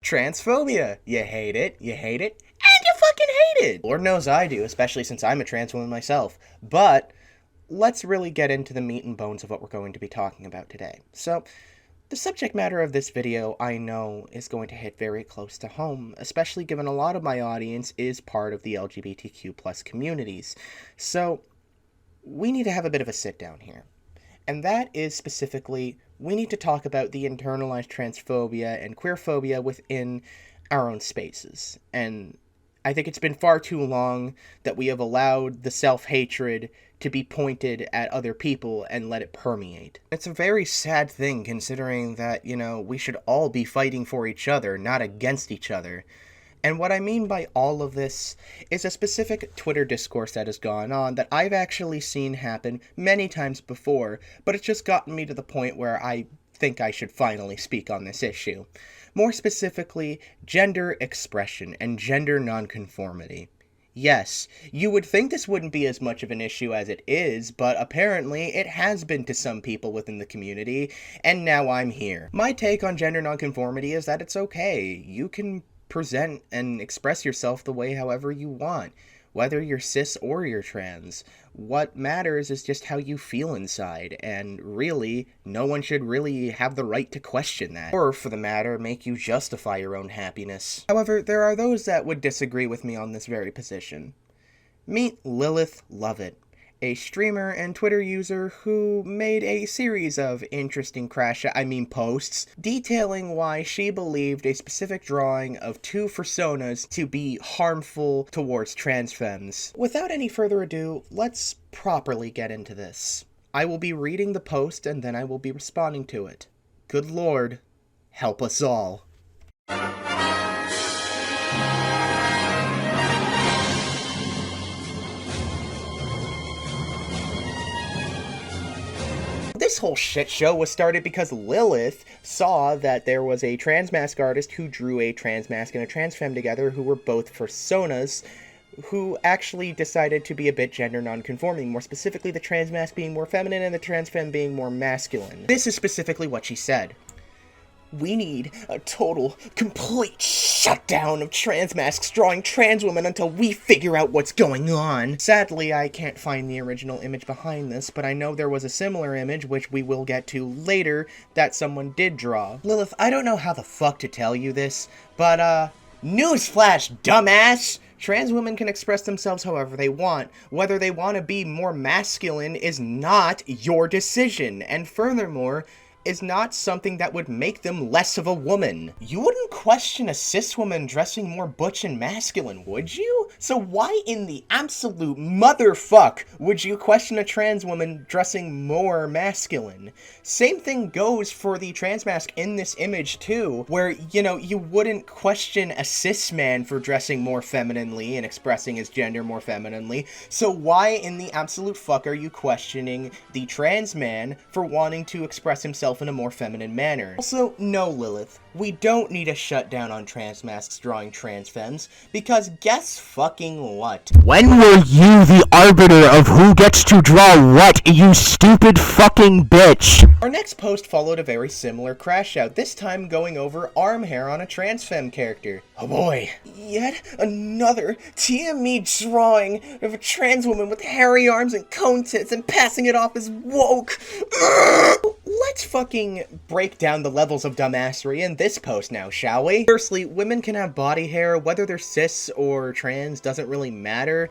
Transphobia. You hate it, and you fucking hate it. Lord knows I do, especially since I'm a trans woman myself. But let's really get into the meat and bones of what we're going to be talking about today. So, the subject matter of this video, I know, is going to hit very close to home, especially given a lot of my audience is part of the LGBTQ+ communities. So, we need to have a bit of a sit down here. And that is specifically, we need to talk about the internalized transphobia and queerphobia within our own spaces. And I think it's been far too long that we have allowed the self-hatred to be pointed at other people and let it permeate. It's a very sad thing considering that, we should all be fighting for each other, not against each other. And what I mean by all of this is a specific Twitter discourse that has gone on that I've actually seen happen many times before, but it's just gotten me to the point where I think I should finally speak on this issue. More specifically, gender expression and gender nonconformity. Yes, you would think this wouldn't be as much of an issue as it is, but apparently it has been to some people within the community, and now I'm here. My take on gender nonconformity is that it's okay. You can present and express yourself the way however you want, whether you're cis or you're trans. What matters is just how you feel inside, and really, no one should really have the right to question that, or for the matter, make you justify your own happiness. However, there are those that would disagree with me on this very position. Meet Lilith Lovett, a streamer and Twitter user who made a series of interesting posts detailing why she believed a specific drawing of two personas to be harmful towards trans femmes. Without any further ado, let's properly get into this. I will be reading the post and then I will be responding to it. Good Lord, help us all. This whole shit show was started because Lilith saw that there was a trans mask artist who drew a trans mask and a trans femme together who were both personas who actually decided to be a bit gender non-conforming, more specifically the trans mask being more feminine and the trans femme being more masculine. This is specifically what she said. We need a total, complete shutdown of trans masks drawing trans women until we figure out what's going on. Sadly, I can't find the original image behind this, but I know there was a similar image, which we will get to later, that someone did draw. Lilith, I don't know how the fuck to tell you this, but, newsflash, dumbass! Trans women can express themselves however they want. Whether they want to be more masculine is not your decision, and furthermore, is not something that would make them less of a woman. You wouldn't question a cis woman dressing more butch and masculine, would you? So why in the absolute motherfuck would you question a trans woman dressing more masculine? Same thing goes for the trans mask in this image too, where, you wouldn't question a cis man for dressing more femininely and expressing his gender more femininely. So why in the absolute fuck are you questioning the trans man for wanting to express himself in a more feminine manner? Also, no, Lilith, we don't need a shutdown on trans masks drawing trans femmes, because guess fucking what? When were you the arbiter of who gets to draw what, you stupid fucking bitch? Our next post followed a very similar crash out, this time going over arm hair on a trans femme character. Oh boy. Yet another TME drawing of a trans woman with hairy arms and cone tits and passing it off as woke. Let's fucking break down the levels of dumbassery in this post now, shall we? Firstly, women can have body hair, whether they're cis or trans doesn't really matter.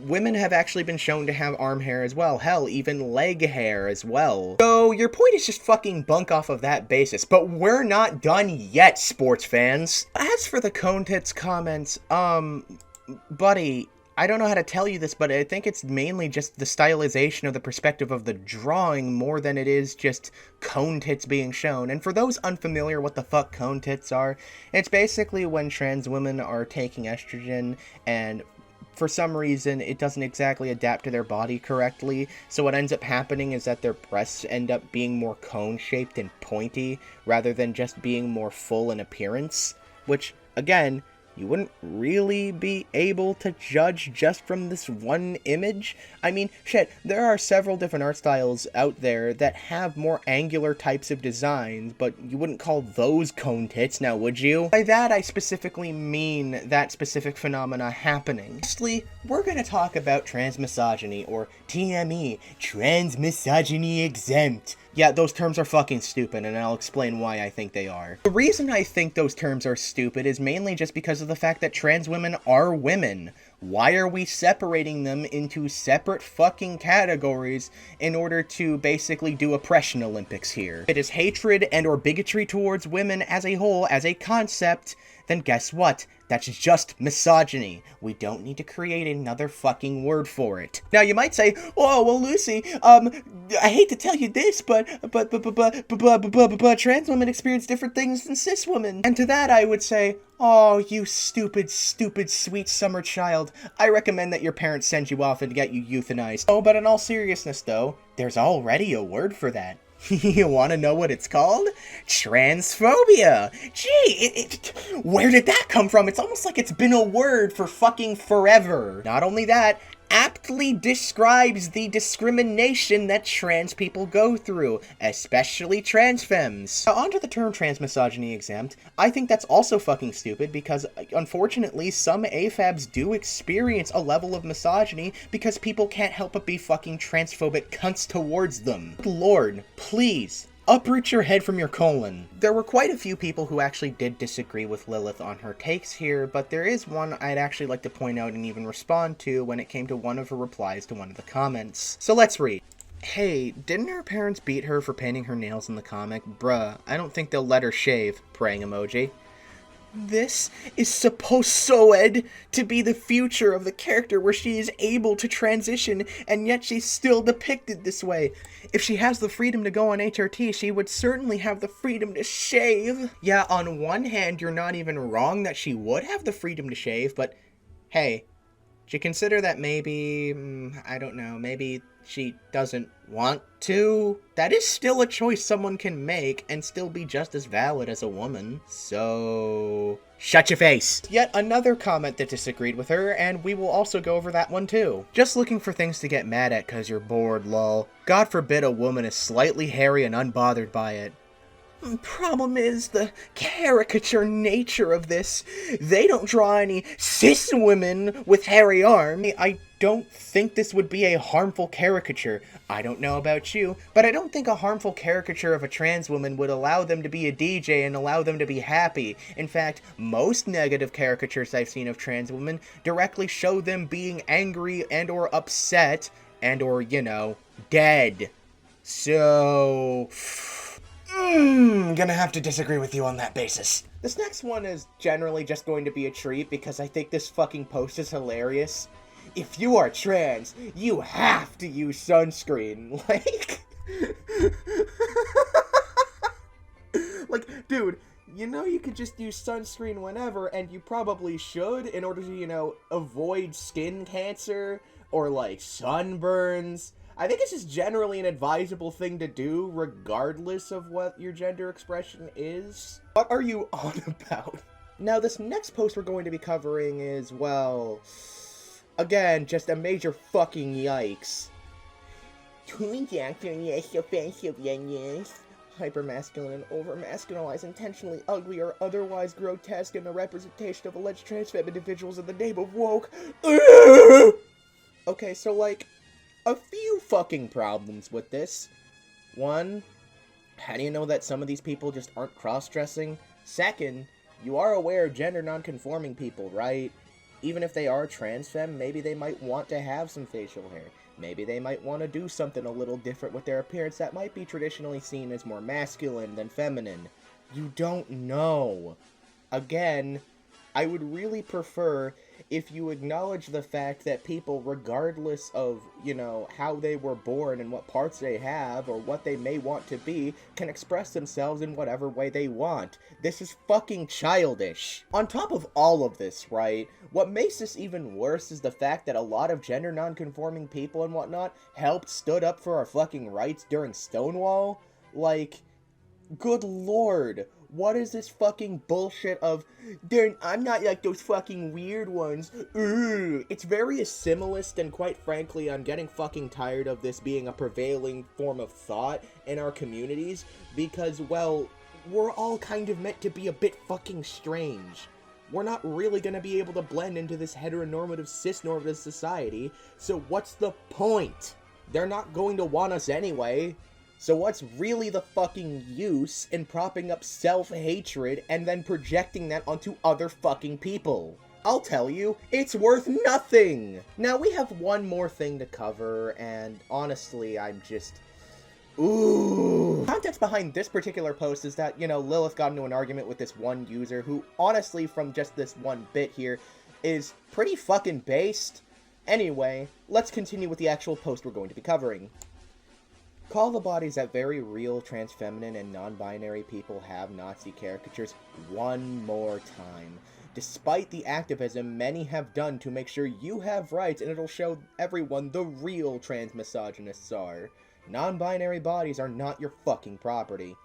Women have actually been shown to have arm hair as well, hell, even leg hair as well. So your point is just fucking bunk off of that basis, but we're not done yet, sports fans. As for the cone tits comments, buddy, I don't know how to tell you this, but I think it's mainly just the stylization of the perspective of the drawing more than it is just cone tits being shown. And for those unfamiliar what the fuck cone tits are, it's basically when trans women are taking estrogen and for some reason it doesn't exactly adapt to their body correctly, so what ends up happening is that their breasts end up being more cone-shaped and pointy rather than just being more full in appearance, which, again, you wouldn't really be able to judge just from this one image? I mean, shit, there are several different art styles out there that have more angular types of designs, but you wouldn't call those cone tits, now would you? By that, I specifically mean that specific phenomena happening. Lastly, we're gonna talk about transmisogyny, or TME, transmisogyny exempt. Yeah, those terms are fucking stupid, and I'll explain why I think they are. The reason I think those terms are stupid is mainly just because of the fact that trans women are women. Why are we separating them into separate fucking categories in order to basically do oppression Olympics here? If it is hatred and or bigotry towards women as a whole, as a concept, then guess what? That's just misogyny. We don't need to create another fucking word for it. Now you might say, oh, well, Lucy, I hate to tell you this, but trans women experience different things than cis women. And to that I would say, oh, you stupid, sweet summer child. I recommend that your parents send you off and get you euthanized. Oh, but in all seriousness though, there's already a word for that. You want to know what it's called? Transphobia. Gee, where did that come from? It's almost like it's been a word for fucking forever. Not only that, aptly describes the discrimination that trans people go through, especially trans femmes. Now, onto the term transmisogyny exempt, I think that's also fucking stupid because, unfortunately, some AFABs do experience a level of misogyny because people can't help but be fucking transphobic cunts towards them. Lord, please, uproot your head from your colon. There were quite a few people who actually did disagree with Lilith on her takes here, but there is one I'd actually like to point out and even respond to when it came to one of her replies to one of the comments. So let's read. Hey, didn't her parents beat her for painting her nails in the comic? Bruh, I don't think they'll let her shave. Praying emoji. This is supposed to be the future of the character where she is able to transition, and yet she's still depicted this way. If she has the freedom to go on HRT, she would certainly have the freedom to shave. Yeah, on one hand, you're not even wrong that she would have the freedom to shave, but hey, do you consider that maybe, I don't know, maybe she doesn't want to? That is still a choice someone can make and still be just as valid as a woman. So, shut your face. Yet another comment that disagreed with her, and we will also go over that one too. Just looking for things to get mad at cause you're bored, lol. God forbid a woman is slightly hairy and unbothered by it. Problem is the caricature nature of this. They don't draw any cis women with hairy arms. I don't think this would be a harmful caricature. I don't know about you, but I don't think a harmful caricature of a trans woman would allow them to be a DJ and allow them to be happy. In fact, most negative caricatures I've seen of trans women directly show them being angry and or upset and or, you know, dead. So, gonna have to disagree with you on that basis. This next one is generally just going to be a treat because I think this fucking post is hilarious. If you are trans, you have to use sunscreen. Like, dude, you know you could just use sunscreen whenever, and you probably should in order to, you know, avoid skin cancer or, like, sunburns. I think it's just generally an advisable thing to do, regardless of what your gender expression is. What are you on about? Now, this next post we're going to be covering is, well, again, just a major fucking yikes. Hypermasculine and over-masculinized, intentionally ugly or otherwise grotesque in the representation of alleged trans femme individuals in the name of woke. Okay, so, like, a few fucking problems with this. One, how do you know that some of these people just aren't cross-dressing? Second, you are aware of gender non-conforming people, right? Even if they are trans femme, maybe they might want to have some facial hair. Maybe they might want to do something a little different with their appearance that might be traditionally seen as more masculine than feminine. You don't know. Again, I would really prefer if you acknowledge the fact that people, regardless of, you know, how they were born and what parts they have or what they may want to be, can express themselves in whatever way they want. This is fucking childish. On top of all of this, right, what makes this even worse is the fact that a lot of gender non-conforming people and whatnot stood up for our fucking rights during Stonewall. Like, good lord, What is this fucking bullshit of, I'm not like those fucking weird ones. Ugh. It's very assimilist, and quite frankly, I'm getting fucking tired of this being a prevailing form of thought in our communities, because, well, we're all kind of meant to be a bit fucking strange. We're not really gonna be able to blend into this heteronormative, cis-normative society, so what's the point? They're not going to want us anyway. So what's really the fucking use in propping up self-hatred and then projecting that onto other fucking people? I'll tell you, it's worth nothing! Now, we have one more thing to cover, and honestly, I'm just... Ooh. Context behind this particular post is that, Lilith got into an argument with this one user who, honestly, from just this one bit here, is pretty fucking based. Anyway, let's continue with the actual post we're going to be covering. Call the bodies that very real trans-feminine and non-binary people have Nazi caricatures one more time. Despite the activism many have done to make sure you have rights and it'll show everyone the real trans-misogynists are. Non-binary bodies are not your fucking property.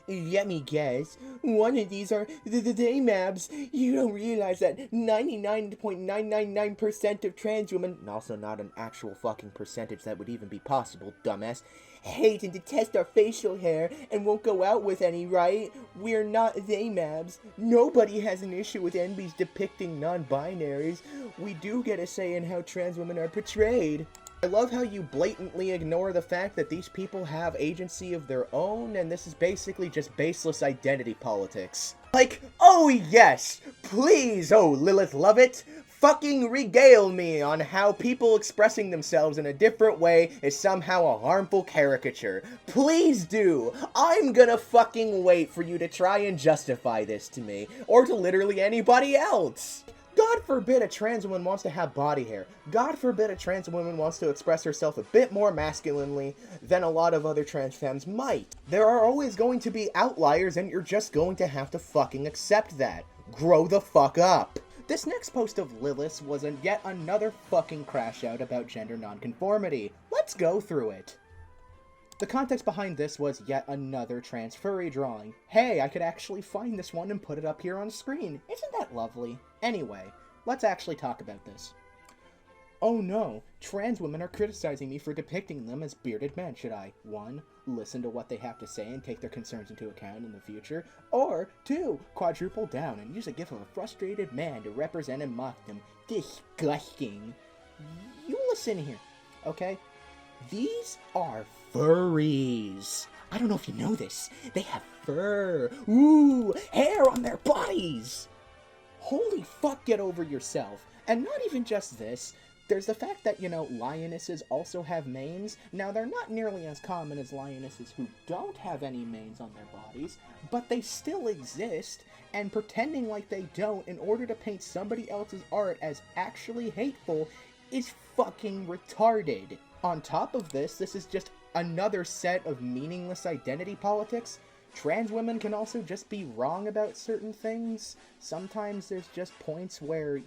Let me guess, one of these are the mabs. You don't realize that 99.999% of trans women, and also not an actual fucking percentage that would even be possible, dumbass, hate and detest our facial hair and won't go out with any, right? We're not they mabs. Nobody has an issue with NBs depicting non-binaries. We do get a say in how trans women are portrayed. I love how you blatantly ignore the fact that these people have agency of their own, and this is basically just baseless identity politics. Like, oh yes, please, oh Lilith Lovett, fucking regale me on how people expressing themselves in a different way is somehow a harmful caricature. Please do! I'm gonna fucking wait for you to try and justify this to me, or to literally anybody else! God forbid a trans woman wants to have body hair. God forbid a trans woman wants to express herself a bit more masculinely than a lot of other trans femmes might. There are always going to be outliers, and you're just going to have to fucking accept that. Grow the fuck up. This next post of Lilith's was yet another fucking crash out about gender nonconformity. Let's go through it. The context behind this was yet another trans furry drawing. Hey, I could actually find this one and put it up here on screen. Isn't that lovely? Anyway, let's actually talk about this. Oh no, trans women are criticizing me for depicting them as bearded men. Should I, 1, listen to what they have to say and take their concerns into account in the future? Or 2, quadruple down and use a gif of a frustrated man to represent and mock them? Disgusting. You listen here, okay? These are furries. I don't know if you know this. They have fur. Ooh, hair on their bodies. Holy fuck, get over yourself. And not even just this. There's the fact that, lionesses also have manes. Now, they're not nearly as common as lionesses who don't have any manes on their bodies, but they still exist, and pretending like they don't in order to paint somebody else's art as actually hateful is fucking retarded. On top of this is just another set of meaningless identity politics. Trans women can also just be wrong about certain things. Sometimes there's just points where,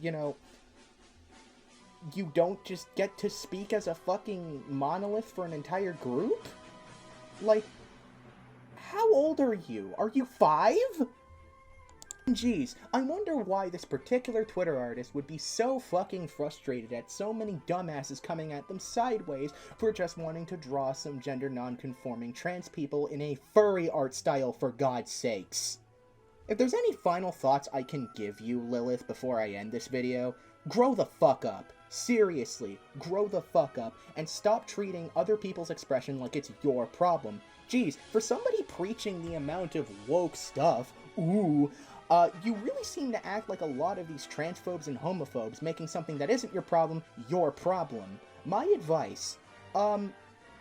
you don't just get to speak as a fucking monolith for an entire group? Like, how old are you? Are you 5? Jeez, I wonder why this particular Twitter artist would be so fucking frustrated at so many dumbasses coming at them sideways for just wanting to draw some gender non-conforming trans people in a furry art style, for God's sakes. If there's any final thoughts I can give you, Lilith, before I end this video, grow the fuck up. Seriously, grow the fuck up and stop treating other people's expression like it's your problem. Jeez, for somebody preaching the amount of woke stuff, ooh, you really seem to act like a lot of these transphobes and homophobes, making something that isn't your problem, your problem. My advice,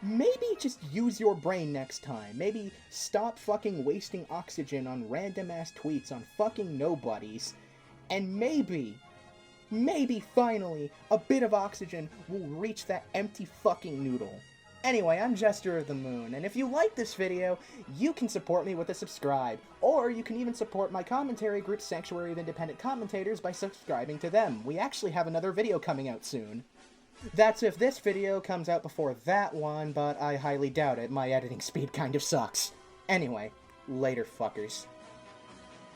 maybe just use your brain next time. Maybe stop fucking wasting oxygen on random-ass tweets on fucking nobodies. And maybe finally, a bit of oxygen will reach that empty fucking noodle. Anyway, I'm Jester of the Moon, and if you like this video, you can support me with a subscribe, or you can even support my commentary group Sanctuary of Independent Commentators by subscribing to them. We actually have another video coming out soon. That's if this video comes out before that one, but I highly doubt it. My editing speed kind of sucks. Anyway, later fuckers.